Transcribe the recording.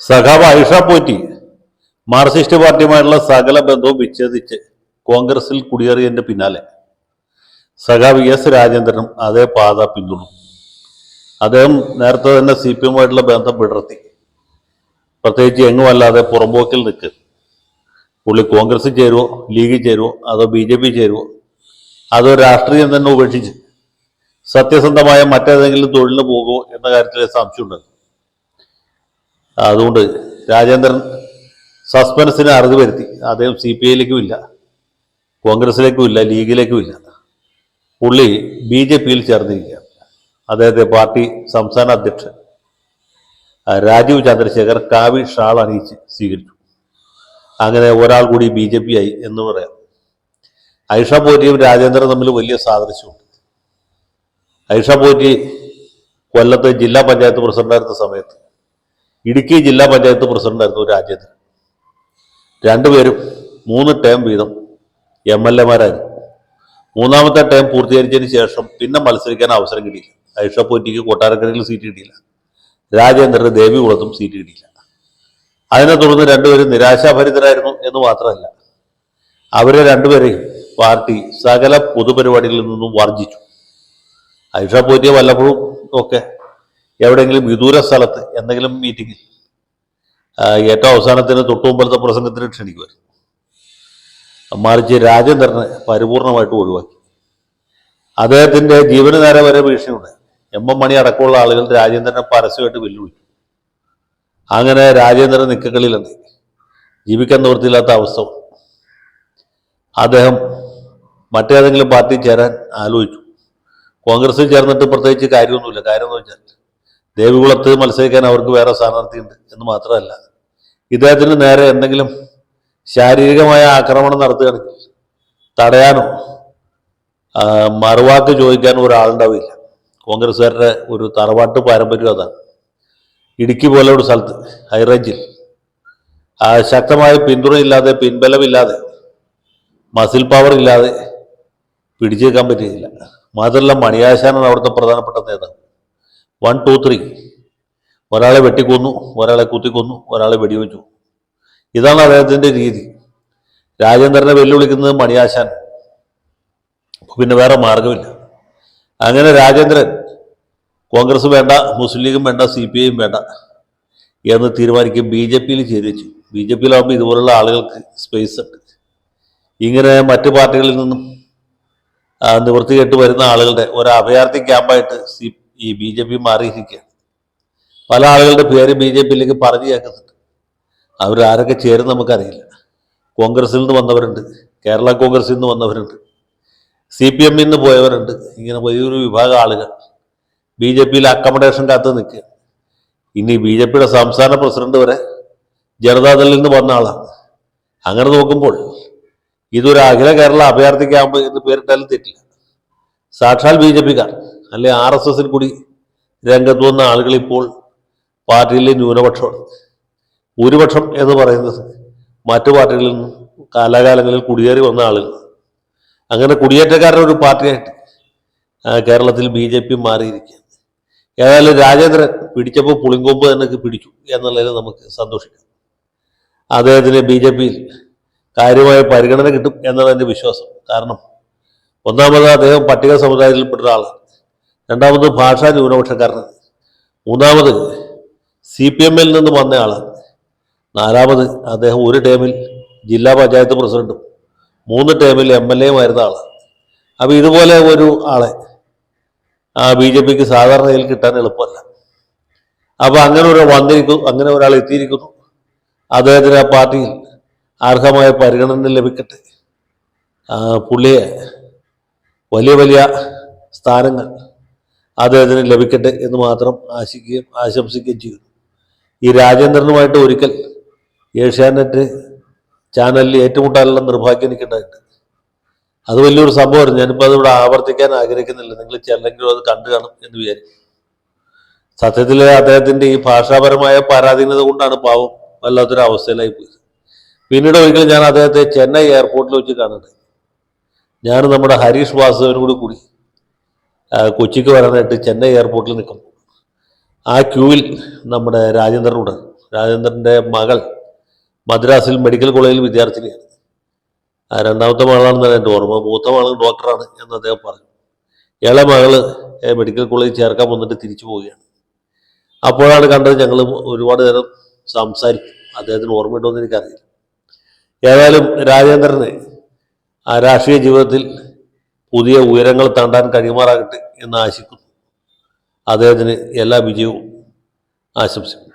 സഖാവ് ഐഷ പോറ്റി മാർക്സിസ്റ്റ് പാർട്ടിയുമായിട്ടുള്ള സകല ബന്ധവും വിച്ഛേദിച്ച് കോൺഗ്രസിൽ കുടിയേറിയതിന്റെ പിന്നാലെ സഖാവ് എസ് രാജേന്ദ്രനും അതേ പാത പിന്തുണു. അദ്ദേഹം നേരത്തെ തന്നെ CPM-ആയിട്ടുള്ള ബന്ധം വിടർത്തി. പ്രത്യേകിച്ച് എങ്ങുമല്ലാതെ പുറമ്പോക്കിൽ നിൽക്കുക. പുള്ളി കോൺഗ്രസിൽ ചേരുവോ, ലീഗിൽ ചേരുവോ, അതോ BJP ചേരുവോ, അതോ രാഷ്ട്രീയം തന്നെ ഉപേക്ഷിച്ച് സത്യസന്ധമായ മറ്റേതെങ്കിലും തൊഴിലിന് പോകുമോ എന്ന കാര്യത്തിൽ സംശയമുണ്ട്. അതുകൊണ്ട് രാജേന്ദ്രൻ സസ്പെൻസിന് അറുതി വരുത്തി. അദ്ദേഹം CPI-യിലേക്കും ഇല്ല, കോൺഗ്രസിലേക്കും ഇല്ല, ലീഗിലേക്കും ഇല്ല. പുള്ളി BJP-യിൽ ചേർന്നിരിക്കുകയാണ്. അദ്ദേഹത്തെ പാർട്ടി സംസ്ഥാന അധ്യക്ഷൻ രാജീവ് ചന്ദ്രശേഖർ കാവി ഷാൾ അണിയിച്ച് സ്വീകരിച്ചു. അങ്ങനെ ഒരാൾ കൂടി BJP ആയി എന്ന് പറയാം. ഐഷ പോറ്റിയും രാജേന്ദ്രനും തമ്മിൽ വലിയ സാദൃശ്യമുണ്ട്. ഐഷ പോറ്റി കൊല്ലത്ത് ജില്ലാ പഞ്ചായത്ത് പ്രസിഡന്റായിരുന്ന സമയത്ത് ഇടുക്കി ജില്ലാ പഞ്ചായത്ത് പ്രസിഡന്റായിരുന്നു രാജേന്ദ്രൻ. രണ്ടുപേരും 3 ടേം വീതം MLA-മാരായിരുന്നു. മൂന്നാമത്തെ ടേം പൂർത്തീകരിച്ചതിന് ശേഷം പിന്നെ മത്സരിക്കാൻ അവസരം കിട്ടിയില്ല. ഐഷ പോറ്റിക്ക് കൊട്ടാരക്കരയിൽ സീറ്റ് കിട്ടിയില്ല, രാജേന്ദ്രന് ദേവികുളത്തും സീറ്റ് കിട്ടിയില്ല. അതിനെ തുടർന്ന് രണ്ടുപേരും നിരാശാഭരിതരായിരുന്നു എന്ന് മാത്രമല്ല, അവരെ രണ്ടുപേരെയും പാർട്ടി സകല പൊതുപരിപാടികളിൽ നിന്നും വർജിച്ചു. ഐഷ പോറ്റിയെ വല്ലപ്പോഴും ഒക്കെ എവിടെയെങ്കിലും വിദൂര സ്ഥലത്ത് എന്തെങ്കിലും മീറ്റിങ്ങിൽ ഏറ്റവും അവസാനത്തിന് തൊട്ടുമുമ്പലത്തെ പ്രസംഗത്തിന് ക്ഷണിക്കുമായിരുന്നു. മറിച്ച് രാജേന്ദ്രനെ പരിപൂർണമായിട്ട് ഒഴിവാക്കി. അദ്ദേഹത്തിന്റെ ജീവന് നേരെ വരെ ഭീഷണിയുണ്ട്. MM മണി അടക്കമുള്ള ആളുകൾ രാജേന്ദ്രനെ പരസ്യമായിട്ട് വെല്ലുവിളിച്ചു. അങ്ങനെ രാജേന്ദ്രൻ നിക്കക്കളിലുണ്ട്. ജീവിക്കാൻ നിവൃത്തിയില്ലാത്ത അവസ്ഥ. അദ്ദേഹം മറ്റേതെങ്കിലും പാർട്ടി ചേരാൻ ആലോചിച്ചു. കോൺഗ്രസിൽ ചേർന്നിട്ട് പ്രത്യേകിച്ച് കാര്യമൊന്നുമില്ല. കാര്യം എന്ന് വെച്ചാൽ ദേവികുളത്ത് മത്സരിക്കാൻ അവർക്ക് വേറെ സ്ഥാനാർത്ഥിയുണ്ട് എന്ന് മാത്രമല്ല, ഇദ്ദേഹത്തിന് നേരെ എന്തെങ്കിലും ശാരീരികമായ ആക്രമണം നടത്തുകയാണെങ്കിൽ തടയാനോ മറുവാക്ക് ചോദിക്കാനോ ഒരാളുണ്ടാവില്ല. കോൺഗ്രസ്സുകാരുടെ ഒരു തറവാട്ട് പാരമ്പര്യം അതാണ്. ഇടുക്കി പോലെ ഒരു സ്ഥലത്ത് ഹൈറേഞ്ചിൽ ശക്തമായ പിന്തുണയില്ലാതെ, പിൻബലമില്ലാതെ, മസിൽ പവർ ഇല്ലാതെ പിടിച്ചു നിൽക്കാൻ പറ്റിയില്ല. മാത്രമല്ല, മണിയാശാനാണ് അവിടുത്തെ പ്രധാനപ്പെട്ട നേതാവ്. 1, 2, 3 ഒരാളെ വെട്ടിക്കൊന്നു, ഒരാളെ കുത്തിക്കൊന്നു, ഒരാളെ വെടിവെച്ചു. ഇതാണ് അദ്ദേഹത്തിൻ്റെ രീതി. രാജേന്ദ്രനെ വെല്ലുവിളിക്കുന്നത് മണിയാശാൻ. പിന്നെ വേറെ മാർഗമില്ല. അങ്ങനെ രാജേന്ദ്രൻ കോൺഗ്രസ് വേണ്ട, മുസ്ലിം ലീഗും വേണ്ട, CPI-യും വേണ്ട എന്ന് തീരുമാനിക്കും. BJP-യിൽ ചേരിച്ചു. BJP-യിലാകുമ്പോൾ ഇതുപോലുള്ള ആളുകൾക്ക് സ്പേസ് ഉണ്ട്. ഇങ്ങനെ മറ്റു പാർട്ടികളിൽ നിന്നും നിവൃത്തി കേട്ട് വരുന്ന ആളുകളുടെ ഒരു അഭയാർത്ഥി ക്യാമ്പായിട്ട് ഈ BJP മാറിയിരിക്കുകയാണ്. പല ആളുകളുടെ പേര് BJP-യിലേക്ക് പറഞ്ഞു കേൾക്കുന്നുണ്ട്. അവരാരൊക്കെ ചേരും നമുക്കറിയില്ല. കോൺഗ്രസിൽ നിന്ന് വന്നവരുണ്ട്, കേരള കോൺഗ്രസിൽ നിന്ന് വന്നവരുണ്ട്, CPM-ൽ നിന്ന് പോയവരുണ്ട്. ഇങ്ങനെ വലിയൊരു വിഭാഗം ആളുകൾ BJP-യിൽ അക്കമഡേഷൻ കാത്ത് നിൽക്കുക. ഇനി BJP-യുടെ സംസ്ഥാന പ്രസിഡന്റ് വരെ ജനതാദളിൽ നിന്ന് വന്ന ആളാണ്. അങ്ങനെ നോക്കുമ്പോൾ ഇതൊരു അഖില കേരള അഭയാർത്ഥി ക്യാമ്പ് എന്ന് പേരിട്ടാലും തെറ്റില്ല. സാക്ഷാൽ BJP-കാർ അല്ലെ RSS-ൽ കൂടി രംഗത്ത് വന്ന ആളുകൾ ഇപ്പോൾ പാർട്ടിയിലെ ന്യൂനപക്ഷമാണ്. ഭൂരിപക്ഷം എന്ന് പറയുന്നത് മറ്റു പാർട്ടികളിൽ നിന്നും കാലാകാലങ്ങളിൽ കുടിയേറി വന്ന ആളുകൾ. അങ്ങനെ കുടിയേറ്റക്കാരുടെ ഒരു പാർട്ടിയായിട്ട് കേരളത്തിൽ BJP മാറിയിരിക്കുകയാണ്. ഏതായാലും രാജേന്ദ്രൻ പിടിച്ചപ്പോൾ പുളിങ്കൊമ്പ് തന്നെ പിടിച്ചു എന്നുള്ളതിൽ നമുക്ക് സന്തോഷിക്കാം. അദ്ദേഹത്തിന് BJP-യിൽ കാര്യമായ പരിഗണന കിട്ടും എന്നാണ് എൻ്റെ വിശ്വാസം. കാരണം ഒന്നാമത് അദ്ദേഹം പട്ടിക സമുദായത്തിൽപ്പെട്ട ഒരാളാണ്. രണ്ടാമത് ഭാഷാ ന്യൂനപക്ഷക്കാരനാണ്. മൂന്നാമത് CPM-ൽ നിന്ന് വന്ന ആളാണ്. നാലാമത് അദ്ദേഹം ഒരു ടേമിൽ ജില്ലാ പഞ്ചായത്ത് പ്രസിഡന്റും 3 ടേമിൽ MLA-യുമായിരുന്ന ആളാണ്. അപ്പോൾ ഇതുപോലെ ഒരു ആളെ BJP-ക്ക് സാധാരണയിൽ കിട്ടാൻ എളുപ്പമല്ല. അപ്പോൾ അങ്ങനെ ഒരാൾ എത്തിയിരിക്കുന്നു. അദ്ദേഹത്തിന് ആ പാർട്ടിയിൽ അർഹമായ പരിഗണന ലഭിക്കട്ടെ. പുള്ളിയെ വലിയ വലിയ സ്ഥാനങ്ങൾ അദ്ദേഹത്തിന് ലഭിക്കട്ടെ എന്ന് മാത്രം ആശംസിക്കുകയും ചെയ്യുന്നു. ഈ രാജേന്ദ്രനുമായിട്ട് ഒരിക്കൽ ഏഷ്യാനെറ്റ് ചാനലിൽ ഏറ്റുമുട്ടാനുള്ള നിർഭാഗ്യം എനിക്കുണ്ടായിട്ടുണ്ട്. അത് വലിയൊരു സംഭവമായിരുന്നു. ഞാനിപ്പോൾ അതിവിടെ ആവർത്തിക്കാൻ ആഗ്രഹിക്കുന്നില്ല. നിങ്ങൾ ചിലരെങ്കിലും അത് കണ്ടു കാണും എന്ന് വിചാരിക്കും. സത്യത്തിൽ അദ്ദേഹത്തിൻ്റെ ഈ ഭാഷാപരമായ പരാധീനത കൊണ്ടാണ് പാവം വല്ലാത്തൊരു അവസ്ഥയിലായി പോയത്. പിന്നീട് ഒരിക്കൽ ഞാൻ അദ്ദേഹത്തെ ചെന്നൈ എയർപോർട്ടിൽ വെച്ച് കാണുന്നത്. ഞാൻ നമ്മുടെ ഹരീഷ് വാസുവിനും കൂടി കൊച്ചിക്ക് വരാനായിട്ട് ചെന്നൈ എയർപോർട്ടിൽ നിൽക്കും. ആ ക്യൂവിൽ നമ്മുടെ രാജേന്ദ്രനുണ്ട്. രാജേന്ദ്രൻ്റെ മകൾ മദ്രാസിൽ മെഡിക്കൽ കോളേജിൽ വിദ്യാർത്ഥിനിയാണ്. ആ രണ്ടാമത്തെ മകളാണെന്നാണ് എൻ്റെ ഓർമ്മ. മൂത്ത മകൾ ഡോക്ടറാണ് എന്ന് അദ്ദേഹം പറഞ്ഞു. ഇളയ മകള് മെഡിക്കൽ കോളേജിൽ ചേർക്കാൻ വന്നിട്ട് തിരിച്ചു പോവുകയാണ്. അപ്പോഴാണ് കണ്ടത്. ഞങ്ങൾ ഒരുപാട് നേരം സംസാരിക്കും. അദ്ദേഹത്തിന് ഓർമ്മയുണ്ടോ എന്ന് എനിക്കറിയില്ല. ഏതായാലും രാജേന്ദ്രന് ആ രാഷ്ട്രീയ ജീവിതത്തിൽ പുതിയ ഉയരങ്ങൾ താണ്ടാൻ കഴിയുമാറാകട്ടെ എന്ന് ആശിക്കുന്നു. അദ്ദേഹത്തിന് എല്ലാ വിജയവും ആശംസിക്കുന്നു.